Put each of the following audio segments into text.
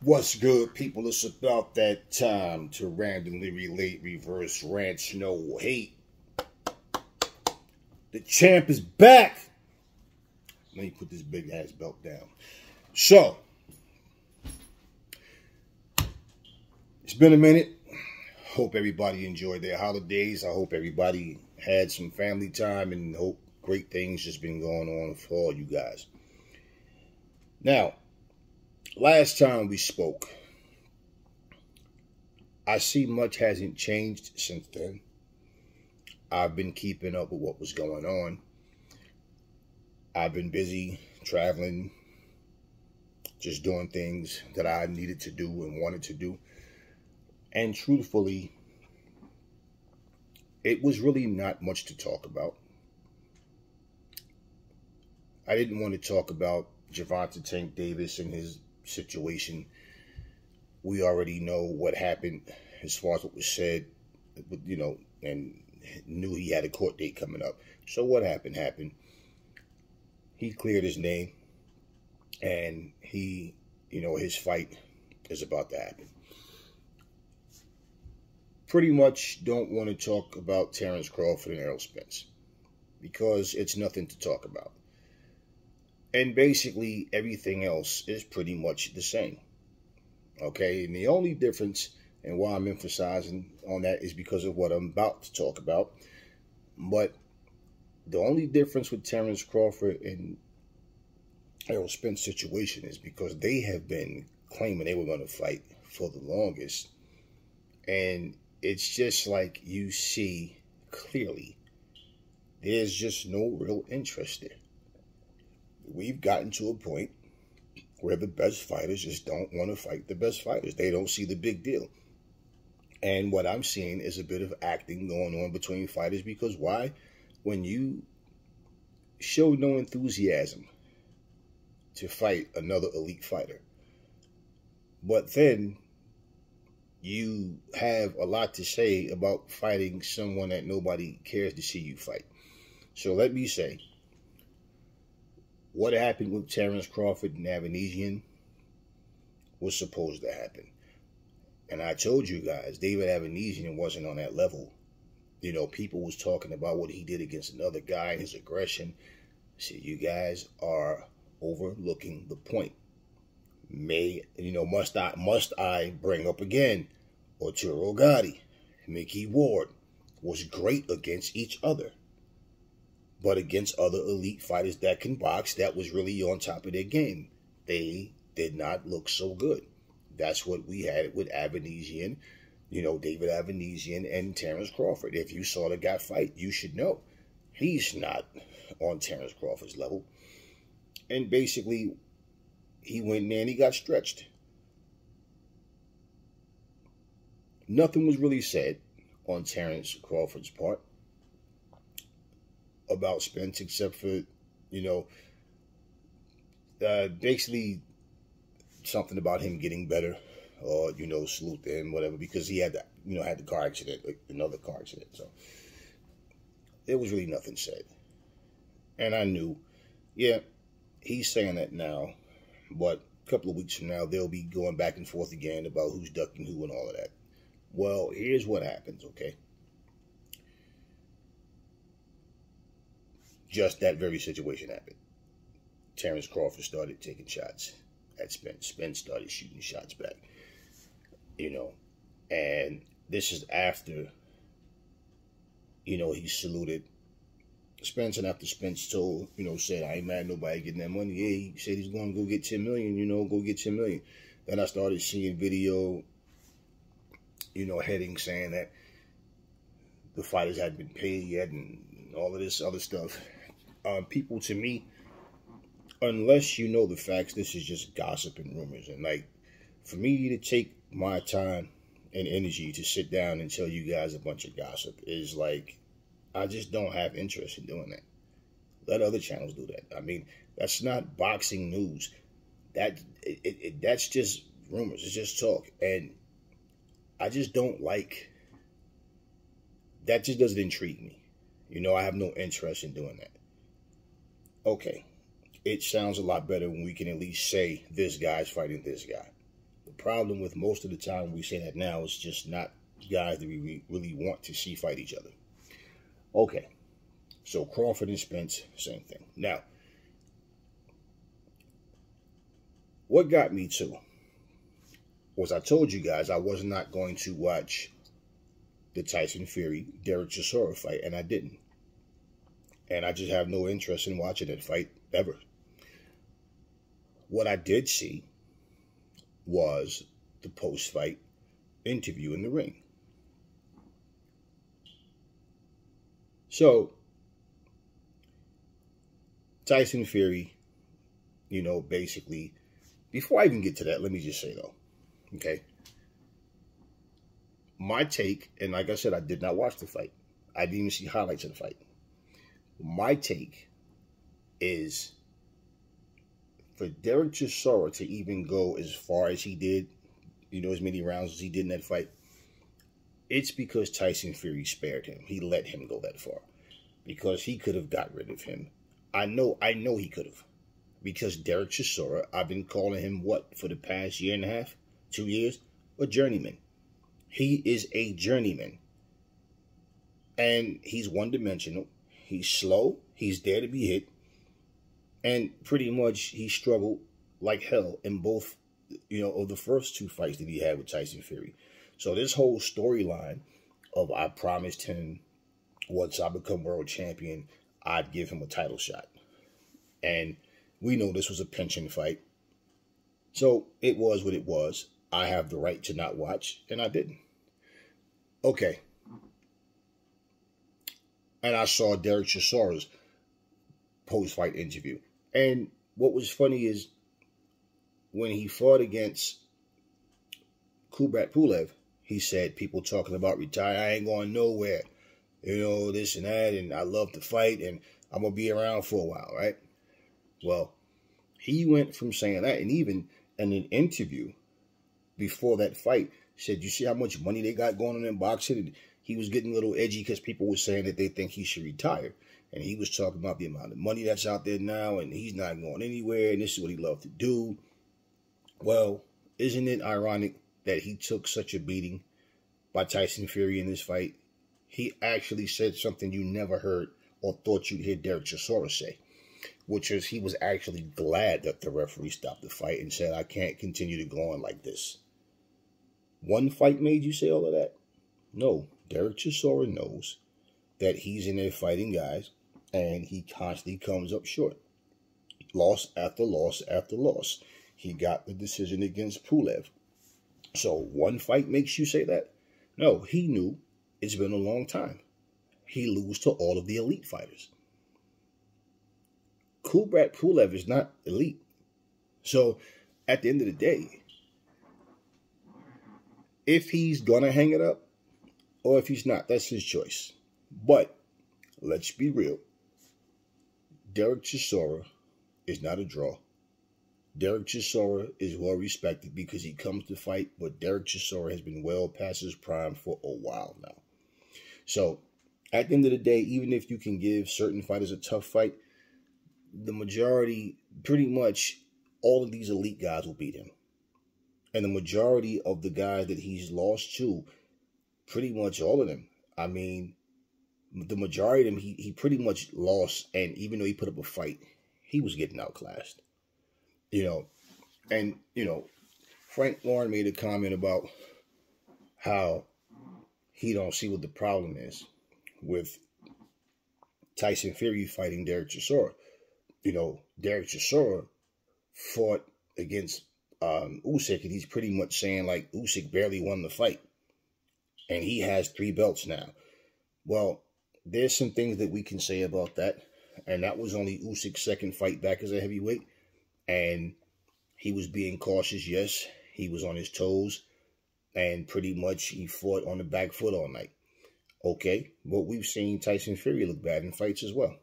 What's good, people? It's about that time to randomly relate, reverse rant, no hate. The champ is back. Let me put this big ass belt down. So, it's been a minute. Hope everybody enjoyed their holidays. I hope everybody had some family time and hope great things just been going on for all you guys. Now, last time we spoke, I see much hasn't changed since then. I've been keeping up with what was going on. I've been busy traveling, just doing things that I needed to do and wanted to do. And truthfully, it was really not much to talk about. I didn't want to talk about Gervonta Tank Davis and his situation. We already know what happened as far as what was said, and knew he had a court date coming up. So what happened. He cleared his name, and his fight is about to happen. Pretty much don't want to talk about Terrence Crawford and Errol Spence because it's nothing to talk about. And basically everything else is pretty much the same. Okay, and the only difference and why I'm emphasizing on that is because of what I'm about to talk about. But the only difference with Terrence Crawford and Errol Spence situation is because they have been claiming they were going to fight for the longest. And it's just like you see clearly, there's just no real interest there. We've gotten to a point where the best fighters just don't want to fight the best fighters. They don't see the big deal. And what I'm seeing is a bit of acting going on between fighters because why? When you show no enthusiasm to fight another elite fighter, but then you have a lot to say about fighting someone that nobody cares to see you fight. So let me say, what happened with Terrence Crawford and Avanesian was supposed to happen. And I told you guys, David Avanesian wasn't on that level. People was talking about what he did against another guy and his aggression. See, you guys are overlooking the point. Must I bring up again, Arturo Gatti, Mickey Ward was great against each other. But against other elite fighters that can box, that was really on top of their game. They did not look so good. That's what we had with Avanesian, David Avanesian and Terrence Crawford. If you saw the guy fight, you should know he's not on Terrence Crawford's level. And basically, he went in there and he got stretched. Nothing was really said on Terrence Crawford's part about Spence, except for, basically something about him getting better, or, salute to him, whatever, because he had the car accident, another car accident. So there was really nothing said. And I knew, yeah, he's saying that now, but a couple of weeks from now, they'll be going back and forth again about who's ducking who and all of that. Well, here's what happens, okay? Just that very situation happened. Terrence Crawford started taking shots at Spence. Spence started shooting shots back. And this is after, he saluted Spence, and after Spence told, said, I ain't mad at nobody getting that money. Yeah, he said he's going to go get 10 million, go get 10 million. Then I started seeing video, heading saying that the fighters hadn't been paid yet and all of this other stuff. People, to me, unless you know the facts, this is just gossip and rumors. And for me to take my time and energy to sit down and tell you guys a bunch of gossip is I just don't have interest in doing that. Let other channels do that. I mean, that's not boxing news. That's just rumors. It's just talk. And I just don't that just doesn't intrigue me. I have no interest in doing that. Okay, it sounds a lot better when we can at least say this guy's fighting this guy. problem with most of the time we say that now is just not guys that we really want to see fight each other. Okay, so Crawford and Spence, same thing. Now, what got me to was I told you guys I was not going to watch the Tyson Fury Derek Chisora fight, and I didn't. And I just have no interest in watching that fight ever. What I did see was the post-fight interview in the ring. So, Tyson Fury, basically, before I even get to that, let me just say though, okay? My take, and like I said, I did not watch the fight. I didn't even see highlights of the fight. My take is for Derek Chisora to even go as far as he did, as many rounds as he did in that fight, it's because Tyson Fury spared him. He let him go that far because he could have got rid of him. I know he could have, because Derek Chisora, I've been calling him what for the past year and a half, 2 years, a journeyman. He is a journeyman, and he's one-dimensional. He's slow. He's there to be hit. And pretty much he struggled like hell in both, of the first 2 fights that he had with Tyson Fury. So this whole storyline of I promised him once I become world champion, I'd give him a title shot. And we know this was a pension fight. So it was what it was. I have the right to not watch, and I didn't. Okay. And I saw Derek Chisora's post-fight interview. And what was funny is when he fought against Kubrat Pulev, he said, people talking about retire, I ain't going nowhere. This and that, and I love to fight, and I'm going to be around for a while, right? Well, he went from saying that, and even in an interview before that fight, said, you see how much money they got going on in boxing? And he was getting a little edgy because people were saying that they think he should retire. And he was talking about the amount of money that's out there now, and he's not going anywhere, and this is what he loved to do. Well, isn't it ironic that he took such a beating by Tyson Fury in this fight? He actually said something you never heard or thought you'd hear Derek Chisora say, which is he was actually glad that the referee stopped the fight and said, I can't continue to go on like this. One fight made you say all of that? No, Derek Chisora knows that he's in there fighting guys, and he constantly comes up short. Loss after loss after loss. He got the decision against Pulev. So one fight makes you say that? No, he knew it's been a long time. He loses to all of the elite fighters. Kubrat Pulev is not elite. So at the end of the day, if he's going to hang it up or if he's not, that's his choice. But let's be real. Derek Chisora is not a draw. Derek Chisora is well respected because he comes to fight, but Derek Chisora has been well past his prime for a while now. So at the end of the day, even if you can give certain fighters a tough fight, the majority, pretty much all of these elite guys will beat him. And the majority of the guys that he's lost to, pretty much all of them, I mean, the majority of them, he pretty much lost. And even though he put up a fight, he was getting outclassed. And Frank Warren made a comment about how he don't see what the problem is with Tyson Fury fighting Derek Chisora. Derek Chisora fought against Usyk, and he's pretty much saying like Usyk barely won the fight. And he has 3 belts now. Well, there's some things that we can say about that. And that was only Usyk's second fight back as a heavyweight. And he was being cautious, yes. He was on his toes. And pretty much he fought on the back foot all night. Okay, but we've seen Tyson Fury look bad in fights as well.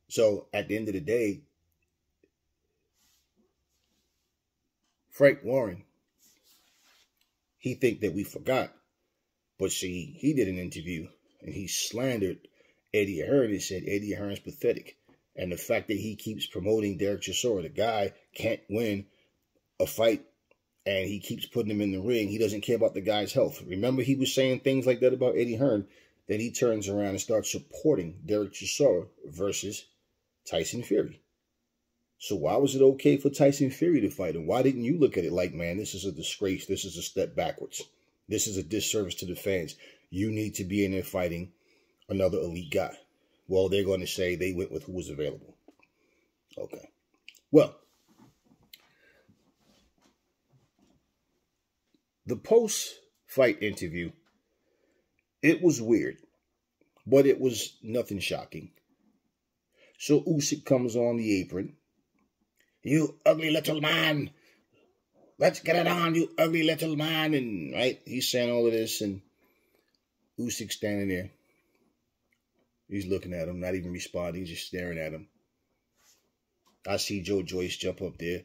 So at the end of the day, Frank Warren, he think that we forgot. But see, he did an interview and he slandered Eddie Hearn and said Eddie Hearn's pathetic. And the fact that he keeps promoting Derek Chisora, the guy can't win a fight and he keeps putting him in the ring. He doesn't care about the guy's health. Remember, he was saying things like that about Eddie Hearn. Then he turns around and starts supporting Derek Chisora versus Tyson Fury. So why was it okay for Tyson Fury to fight him? Why didn't you look at it like, man, this is a disgrace. This is a step backwards. This is a disservice to the fans. You need to be in there fighting another elite guy. Well, they're going to say they went with who was available. Okay. Well, the post-fight interview, it was weird, but it was nothing shocking. So Usyk comes on the apron. You ugly little man. Let's get it on, you ugly little man. And, right, he's saying all of this, and Usyk's standing there. He's looking at him, not even responding, just staring at him. I see Joyce jump up there.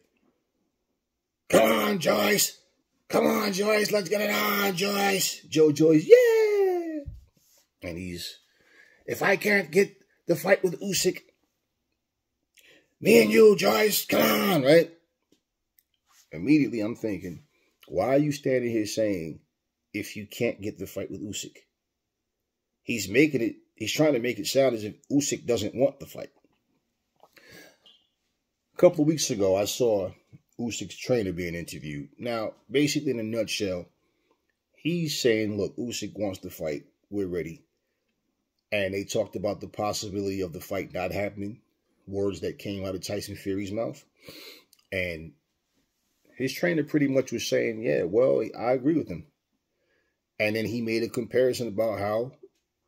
Come on, Joyce. Come on, Joyce. Let's get it on, Joyce. Joyce, yeah. And if I can't get the fight with Usyk, me and you, Joyce, come on, right? Immediately I'm thinking, why are you standing here saying, if you can't get the fight with Usyk? He's trying to make it sound as if Usyk doesn't want the fight. A couple of weeks ago, I saw Usyk's trainer being interviewed. Now, basically in a nutshell, he's saying, look, Usyk wants to fight. We're ready. And they talked about the possibility of the fight not happening. Words that came out of Tyson Fury's mouth. And his trainer pretty much was saying, yeah, well, I agree with him. And then he made a comparison about how,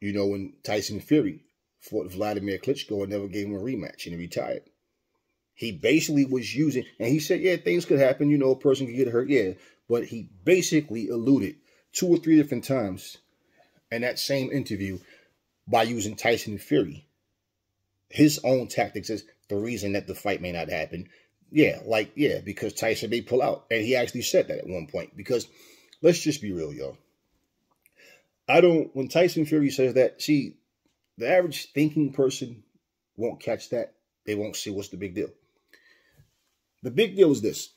when Tyson Fury fought Vladimir Klitschko and never gave him a rematch and he retired. He basically was using, and he said, yeah, things could happen. A person could get hurt. Yeah. But he basically alluded 2 or 3 different times in that same interview by using Tyson Fury. His own tactics is the reason that the fight may not happen. Yeah, because Tyson may pull out. And he actually said that at one point. Because let's just be real, yo. When Tyson Fury says that, see, the average thinking person won't catch that. They won't see what's the big deal. The big deal is this.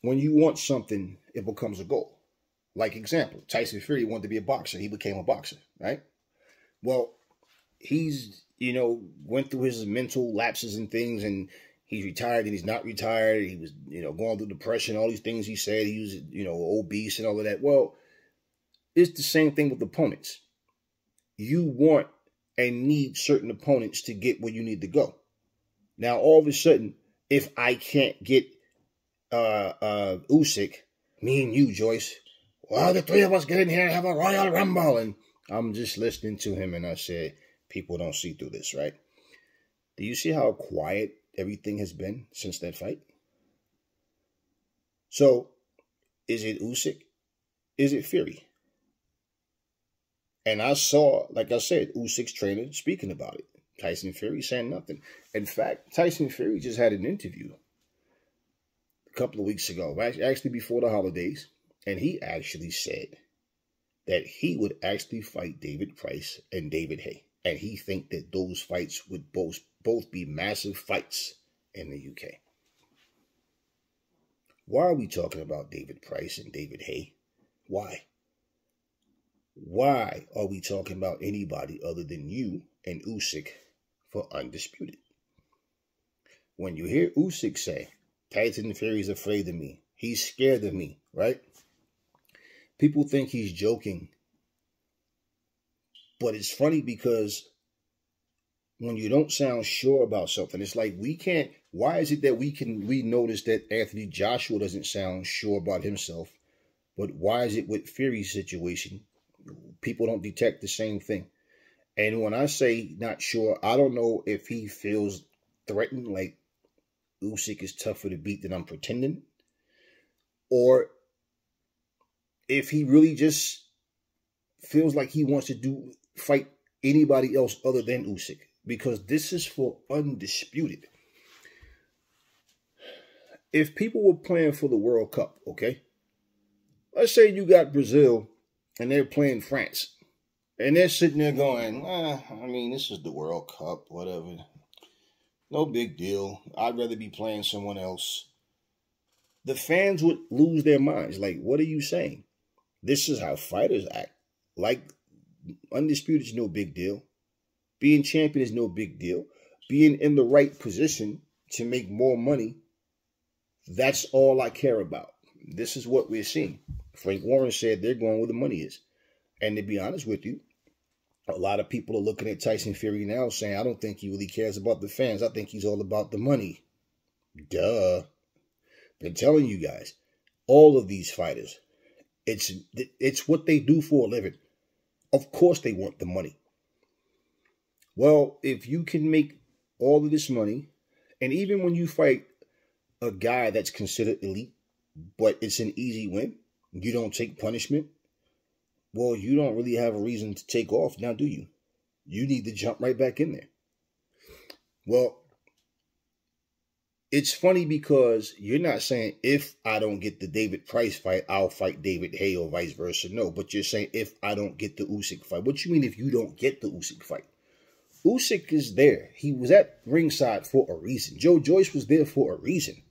When you want something, it becomes a goal. Like example, Tyson Fury wanted to be a boxer. He became a boxer, right? Well, he's, went through his mental lapses and things, and he's retired and he's not retired. He was, going through depression, all these things he said. He was, obese and all of that. Well, it's the same thing with opponents. You want and need certain opponents to get where you need to go. Now, all of a sudden, if I can't get Usyk, me and you, Joyce, well, the 3 of us get in here and have a Royal Rumble. And I'm just listening to him, and I said, people don't see through this, right? Do you see how quiet everything has been since that fight? So, is it Usyk? Is it Fury? And I saw, like I said, Usyk's trainer speaking about it. Tyson Fury saying nothing. In fact, Tyson Fury just had an interview a couple of weeks ago, actually before the holidays, and he actually said that he would actually fight David Price and David Haye. And he think that those fights would both be massive fights in the UK. Why are we talking about David Price and David Haye? Why? Why are we talking about anybody other than you and Usyk for Undisputed? When you hear Usyk say, Tyson Fury's afraid of me, he's scared of me, right? People think he's joking. But it's funny because when you don't sound sure about something, it's like why is it that we notice that Anthony Joshua doesn't sound sure about himself, but why is it with Fury's situation, people don't detect the same thing? And when I say not sure, I don't know if he feels threatened, like Usyk is tougher to beat than I'm pretending, or if he really just feels like he wants to fight anybody else other than Usyk, because this is for Undisputed. If people were playing for the World Cup, okay, let's say you got Brazil and they're playing France, and they're sitting there going, this is the World Cup, whatever. No big deal. I'd rather be playing someone else. the fans would lose their minds. Like, what are you saying? This is how fighters act. Like, undisputed is no big deal. Being champion is no big deal. Being in the right position to make more money, that's all I care about. This is what we're seeing. Frank Warren said they're going where the money is. And to be honest with you, a lot of people are looking at Tyson Fury now saying, I don't think he really cares about the fans. I think he's all about the money. Duh. Been telling you guys, all of these fighters, it's what they do for a living. Of course they want the money. Well, if you can make all of this money, and even when you fight a guy that's considered elite, but it's an easy win, you don't take punishment, well, you don't really have a reason to take off now, do you? You need to jump right back in there. Well, it's funny because you're not saying if I don't get the David Price fight, I'll fight David Hay or vice versa. No, but you're saying if I don't get the Usyk fight. What you mean if you don't get the Usyk fight? Usyk is there. He was at ringside for a reason. Joyce was there for a reason.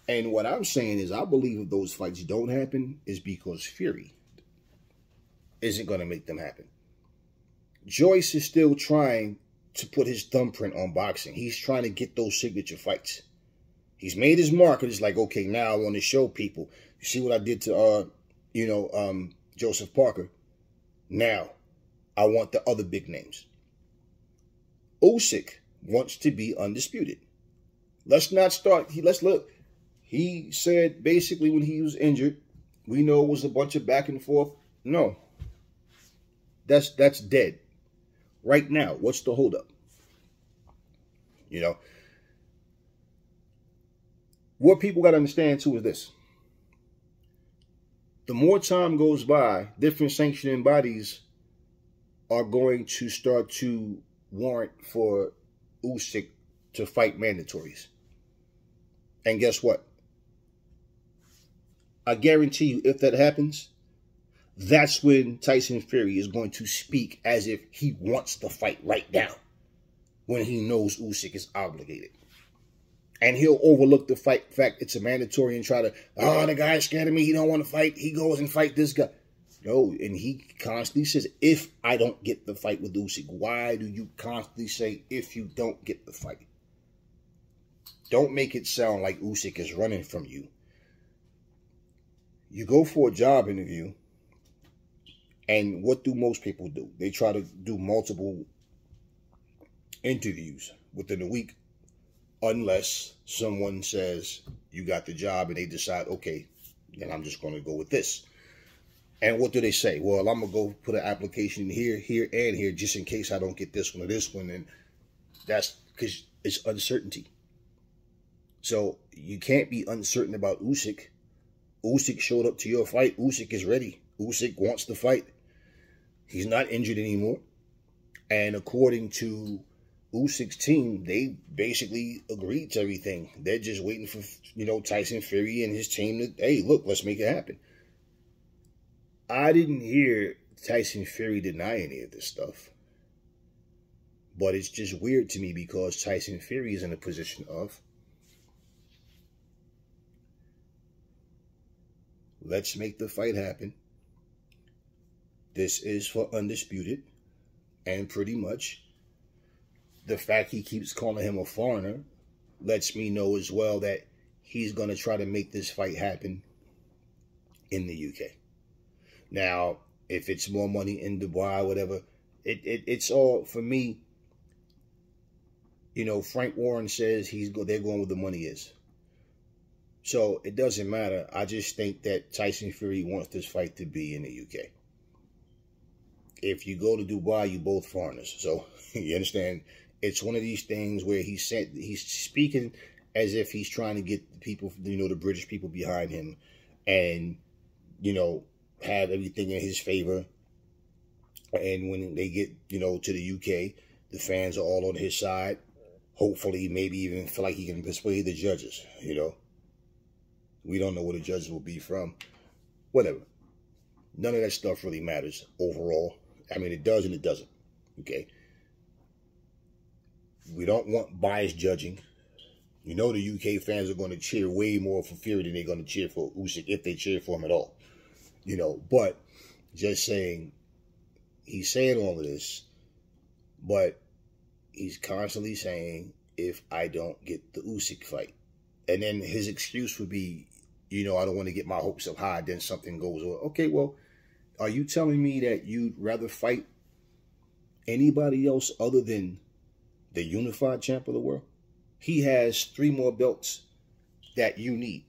And what I'm saying is I believe if those fights don't happen is because Fury isn't going to make them happen. Joyce is still trying to put his thumbprint on boxing. He's trying to get those signature fights. He's made his mark, and it's like, okay, now I want to show people. You see what I did to, Joseph Parker? Now, I want the other big names. Usyk wants to be undisputed. Let's not start. Let's look. He said basically when he was injured, we know it was a bunch of back and forth. No. That's dead. Right now, what's the holdup? What people got to understand too is this. The more time goes by, different sanctioning bodies are going to start to warrant for Usyk to fight mandatories. And guess what? I guarantee you, if that happens, that's when Tyson Fury is going to speak as if he wants the fight right now, when he knows Usyk is obligated. And he'll overlook the fact it's a mandatory and try to, the guy's scared of me, he don't want to fight, he goes and fight this guy. No, and he constantly says, if I don't get the fight with Usyk, why do you constantly say, if you don't get the fight? Don't make it sound like Usyk is running from you. You go for a job interview, and what do most people do? They try to do multiple interviews within a week, unless someone says you got the job and they decide, okay, then I'm just going to go with this. And what do they say? Well, I'm going to go put an application here, here, and here, just in case I don't get this one or this one. And that's because it's uncertainty. So you can't be uncertain about Usyk. Usyk showed up to your fight. Usyk is ready. Usyk wants to fight. He's not injured anymore. And according to Usyk's team, they basically agreed to everything. They're just waiting for, Tyson Fury and his team to, hey, look, let's make it happen. I didn't hear Tyson Fury deny any of this stuff. But it's just weird to me because Tyson Fury is in a position of, let's make the fight happen. This is for undisputed. And pretty much the fact he keeps calling him a foreigner lets me know as well that he's going to try to make this fight happen in the UK. Now, if it's more money in Dubai, whatever, it's all, for me, Frank Warren says they're going where the money is. So it doesn't matter. I just think that Tyson Fury wants this fight to be in the UK. If you go to Dubai, you both foreigners. So you understand? It's one of these things where he's speaking as if he's trying to get the people, the British people behind him, and have everything in his favor. And when they get to the UK, the fans are all on his side. Hopefully, maybe even feel like he can persuade the judges. We don't know where the judges will be from. Whatever. None of that stuff really matters overall. I mean, it does and it doesn't. Okay? We don't want biased judging. You know the UK fans are going to cheer way more for Fury than they're going to cheer for Usyk, if they cheer for him at all. You know, but just saying, he's saying all of this, but he's constantly saying, if I don't get the Usyk fight. And then his excuse would be, you know, I don't want to get my hopes up high, then something goes on. Okay, well, are you telling me that you'd rather fight anybody else other than the unified champ of the world? He has 3 more belts that you need.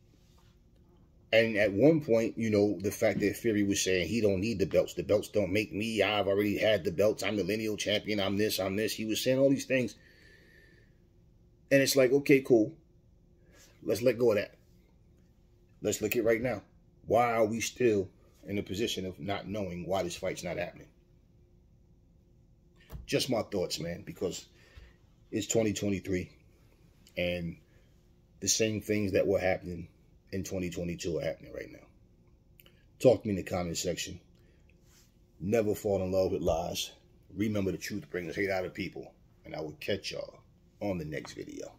And at one point, you know, the fact that Fury was saying he don't need the belts don't make me, I've already had the belts, I'm the lineal champion, I'm this. He was saying all these things. And it's like, okay, cool. Let's let go of that. Let's look at right now. Why are we still in a position of not knowing why this fight's not happening? Just my thoughts, man, because it's 2023 and the same things that were happening in 2022 are happening right now. Talk to me in the comment section. Never fall in love with lies. Remember, the truth brings hate out of people. And I will catch y'all on the next video.